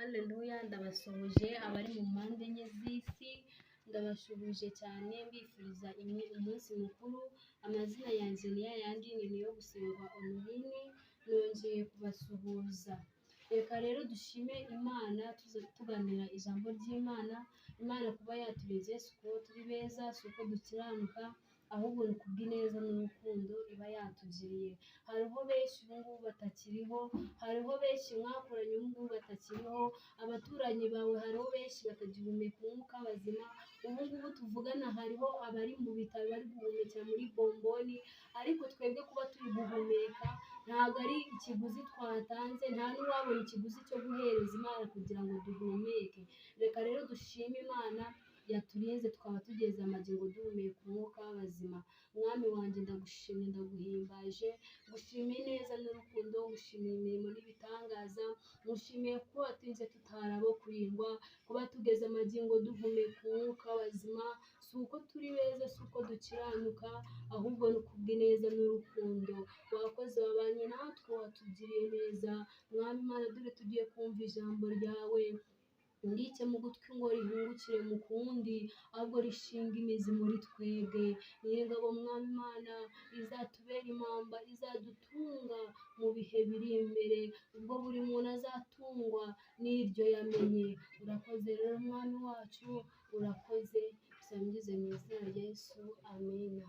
Haleluya, ndabasuhuje abari mu mpande enye z'isi, ndabashuhuje cyane mbifuriza umunsi mukuru. Amazina yanjye ni yayandi, ni niyo gusengwa Honorine, nongeye kubasuhuza. Reka rero dushime Imana tuganira ijambo ry'Imana. Imana kuba yaturinze si uko turi beza, si uko dukiranuka, ahubwo ni kubw'ineza n'urukundo iba yatugiriye. Hariho benshi ubu ngubu batakiriho, hariho benshi mwakoranye ubu ngubu batakiriho, abaturanyi bawe hariho benshi batagihumeka umwuka bazima. Ubu ngubu tuvugana hariho abari mu bitaro bari guhumekera muri bomboni, ariko twebwe kuba turi guhumeka ntabwo ari ikiguzi twatanze, nta n'uwabona ikiguzi cyo guhereza Imana kugira ngo duhumeke. Reka rero dushime Imana yaturinze tukaba tugeze amagingo duhumeka umwuka w'abazima. Mwami wanjye ndagushimye, ndaguhimbaje, ngushimiye neza n'urukundo, ngushimiye imirimo n'ibitangaza, ngushimiye ko waturinze tutari abo kurindwa, kuba tugeze amagingo duhumeka umwuka w'abazima. Si uko turi beza, si uko dukiranuka, ahubwo ni kubw'ineza n'urukundo. Wakoze, wabanye natwe, watugiriye neza. Mwami Imana, dore tugiye kumva ijambo ryawe, ndike mu gutwi ngo rihungukire mu kundi, ahubwo rishinga imizi muri twebwe. Nyir'ingabo Mwami Imana, rizatubera impamba, izadutunga mu bihe biri imbere, ubwo buri muntu azatungwa n'iryo yamenye. Urakoze rero Mwami wacu, urakoze, tusangize mu izina rya Yesu, amina.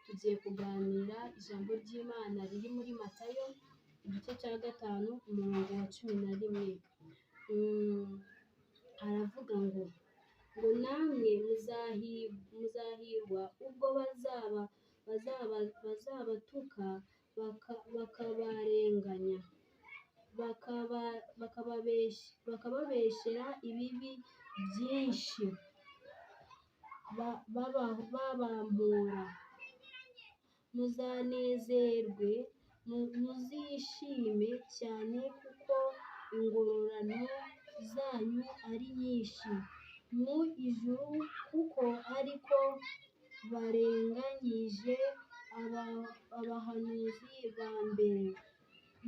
Tugiye kuganira ijambo ry'Imana riri muri Matayo, igice cya 5, umurongo wa 11. Haravuga ngo namwe muzahirwa ubwo bazabatuka bakabarenganya, bakababeshyera ibibi byinshi, babambura. Muzanezerwe, muzishime cyane, kuko ingororano zanyu ari nyinshi mu ijuru, kuko ariko barenganyije abahanuzi ba mbere.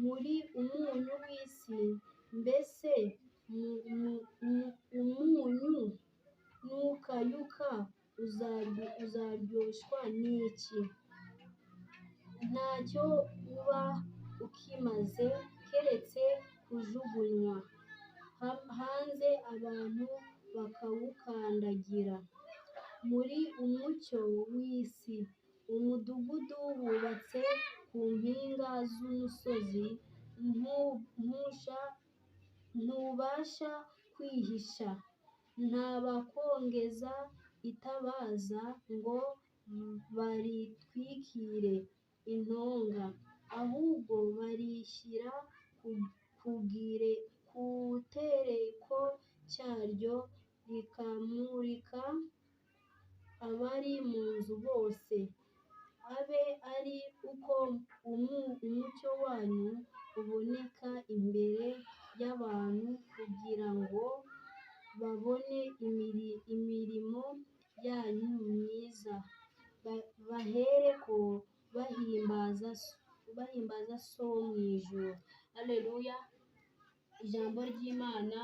Muri umunyu w'isi, mbese umunyu nukayuka uzaryoshwa n'iki? Ntacyo uba ukimaze keretse kujugunywa hanze abantu bakawukandagira. Muri umucyo w'isi, umudugudu wubatse ku mpinga z'umusozi ntubasha kwihisha, nta bakongeza itabaza ngo baritwikire intonga, ahubwo barishyira ku gitereko cyaryo, rikamurika abari mu nzu bose. Abe ari uko umucyo wanyu uboneka imbere y'abantu, kugira ngo babone imirimo yanyu myiza, bahereko bahimbaza So wo mu ijuru. Haleluya. Ijambo ry'Imana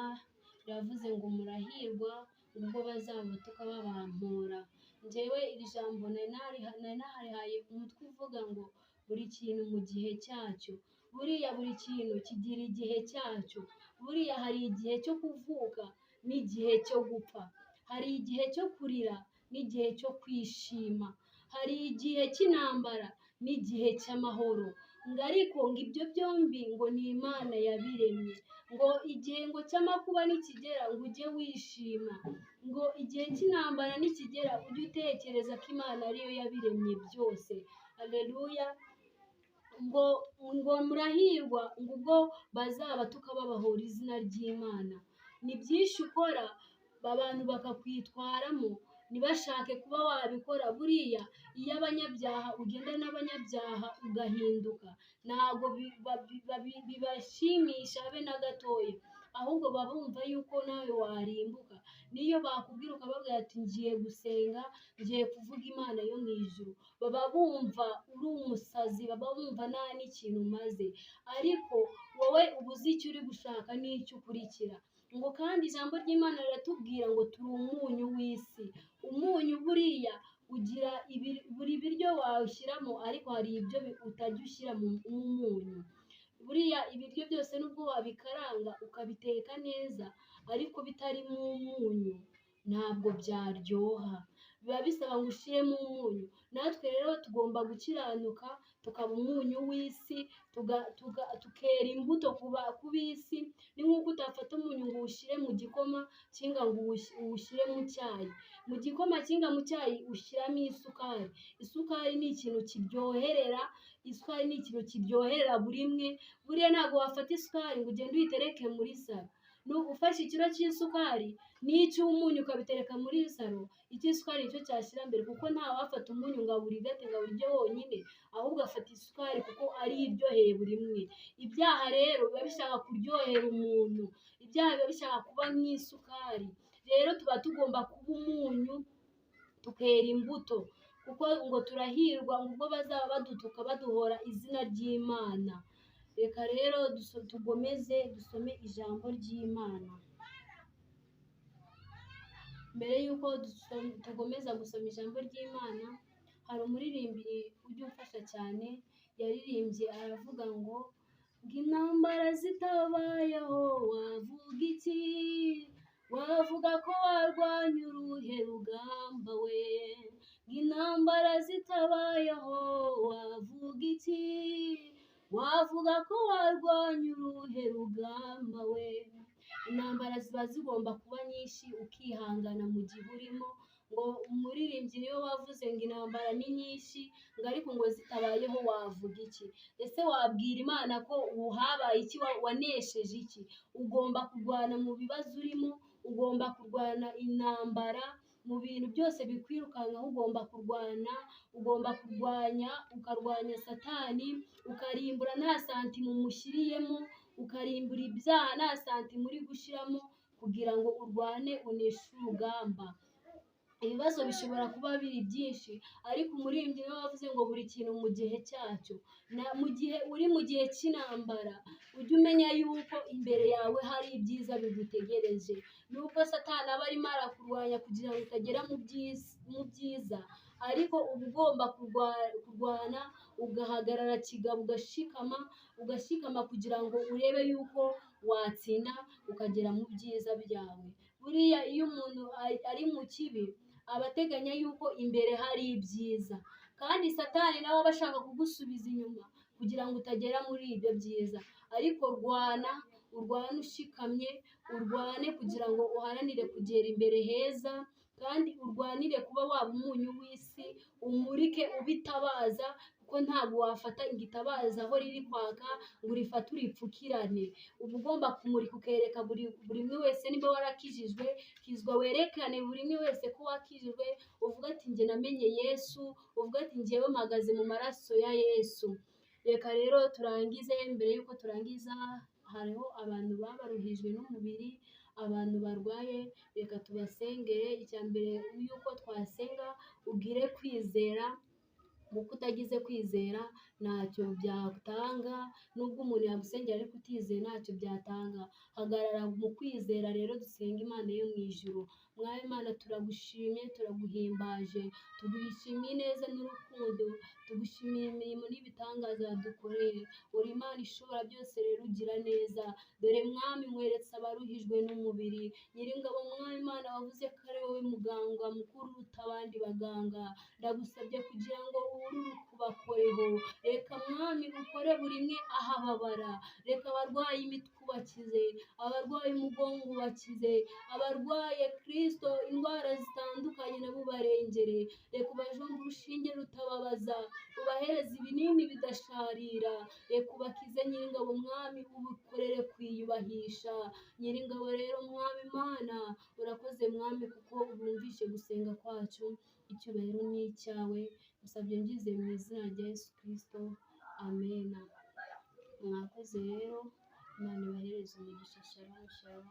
riravuze ngo murahirwa ubwo bazabatuka babampora. Njyewe iri jambo nari narihaye umutwe uvuga ngo buri kintu mu gihe cyacyo. Buriya buri kintu kigira igihe cyacyo. Buriya hari igihe cyo kuvuka n'igihe cyo gupfa. Hari igihe cyo kurira n'igihe cyo kwishima. Hari igihe cy'intambara n'igihe cy'amahoro. Ariko ngo ibyo byombi ngo ni Imana yabiremye. Ngo igihe ngo cy'amakuba nikigera ngo ujye wishima. Ngo igihe cy'intambara nikigera ujye utekereza ko Imana ariyo yabiremye byose. Haleluya. Ngo murahirwa ngo ubwo bazabatuka babahora izina ry'Imana. Ni byinshi ukora abantu bakakwitwaramo, ntibashake kuba wabikora. Buriya iyo abanyabyaha ugenda n'abanyabyaha ugahinduka, ntabwo bibashimisha habe na gatoya, ahubwo baba bumva yuko nawe warimbuka. Niyo bakubwira ukababwira ati ngiye gusenga, ngiye kuvuga Imana yo mu ijuru, baba bumva uri umusazi, baba bumva nta n'ikintu umaze. Ariko wowe uba uzi icyo uri gushaka n'icyo ukurikira. ngo kandi ijambo ry'Imana riratubwira ngo turi umunyu w'isi. Umunyu buriya ugira buri biryo wawushyiramo, ariko hari ibyo utajya ushyira mu munyu. Buriya ibiryo byose nubwo wabikaranga ukabiteka neza, ariko bitarimo umunyu ntabwo byaryoha, biba bisaba ngo ushyiremo umunyu. Natwe rero tugomba gukiranuka tukaba umunyu w'isi, tukera imbuto ku b'isi. Ni nk'uko utafata umunyu ngo uwushyire mu gikoma cyangwa ngo uwushyire mu cyayi. Mu gikoma cyangwa mu cyayi ushyiramo isukari. Isukari ni ikintu kiryoherera, isukari ni ikintu kiryoherera buri imwe. Buriya ntabwo wafata isukari ngo ugende uyitereke muri salo. Ufashe ikiro cy'isukari n'icy'umunyu ukabitereka muri salo, icy'isukari nicyo cyashyira mbere, kuko nta wafata umunyu ngo awurigate ngo awurye wonyine, ahubwo afata isukari kuko ari iryoheye buri imwe. Ibyaha rero biba bishaka kuryohera umuntu, ibyaha biba bishaka kuba nk'isukari. Rero tuba tugomba kuba umunyu tukera imbuto, kuko ngo turahirwa ubwo bazaba badutuka baduhora izina ry'Imana. Reka rero tugomeze dusome ijambo ry'Imana. Mbere y'uko tugomeza gusoma ijambo ry'Imana, hari umuririmbyi ujya umfasha cyane, yaririmbye aravuga ngo intambara zitabayeho wavuga iki? Wavuga ko warwanya uruhe rugamba we? Intambara zitabayeho wavuga iki? Wavuga ko warwanya uruhe rugamba we? Intambara ziba zigomba kuba nyinshi ukihangana mu gihe urimo. Ngo umuririmbyi niwe wavuze ngo intambara ni nyinshi, ngo ariko ngo zitabayeho wavuga iki? Ese wabwira Imana ko habaye iki? Wanesheje iki? Ugomba kurwana mu bibazo urimo, ugomba kurwana intambara mu bintu byose bikwirukankaho. Ugomba kurwanya, ukarwanya Satani, ukarimbura nta santimu umushyiriyemo, ukarimbura ibyaha nta santimu uri gushyiramo, kugira ngo urwane uneshe urugamba. Ibibazo bishobora kuba biri byinshi, ariko umuririmbyi niwe wavuze ngo buri kintu mu gihe cyacyo. Mu gihe uri mu gihe cy'intambara, ujye umenya yuko imbere yawe hari ibyiza bigutegereje. Nubwo Satani aba arimo arakurwanya kugira ngo utagera mu byiza, ariko uba ugomba kurwana, ugahagarara kigabo, ugashikama kugira ngo urebe yuko watsinda ukagera mu byiza byawe. Buriya iyo umuntu ari mu kibi, aba ateganya yuko imbere hari ibyiza, kandi Satani nawe aba ashaka kugusubiza inyuma kugira ngo utagera muri ibyo byiza. Ariko urwane ushikamye, urwane kugira ngo uharanire kugera imbere heza, kandi urwanire kuba waba umunyu w'isi, umurike ubitabaza, kuko ntabwo wafata igitabaza aho riri kwaka ngo urifate uripfukirane. Uba ugomba kumurika ukereka buri umwe wese niba warakijijwe, kizwa werekane buri umwe wese ko wakijijwe, uvuga ati njye namenye Yesu, uvuga ati njyewe mpagaze mu maraso ya Yesu. Reka rero turangize. Mbere y'uko turangiza, hariho abantu baba baruhijwe n'umubiri, abantu barwaye, reka tubasengere. Icya mbere y'uko twasenga, ugire kwizera, kuko utagize kwizera ntacyo byatanga. Nubwo umuntu yagusengera ariko utizeye ntacyo byatanga. Hagarara mu kwizera rero, dusenga Imana yo mu ijuru. Mwami Imana, turagushimye, turaguhimbaje, tugushimiye neza n'urukundo, tugushimiye imirimo n'ibitangaza wadukoreye. Uri Imana ishobora byose rero, ugira neza. Dore Mwami, mweretse abaruhijwe n'umubiri. Nyiringabo Mwami Imana, wavuze ko ari wowe muganga mukuru uruta abandi baganga. Ndagusabye kugira ngo ubakoreho. Reka Mwami ukore buri umwe ahababara. Reka abarwaye imitwe ubakize, abarwaye umugongo ubakize, abarwaye Kristo indwara zitandukanye nabo ubarengere. Reka ubajombe urushinge rutababaza, ubahereze ibinini bidasharira. Reka ubakize Nyiringabo Mwami, ubikorere kwiyubahisha. Nyiringabo rero Mwami Imana, urakoze Mwami, kuko ubumvishe gusenga kwacu. Icyubahiro ni icyawe. Musabye ngize mu izina rya Yesu Kristo, amen. Mwakoze rero, Imana ibahereze umugisha. Shalom shalom.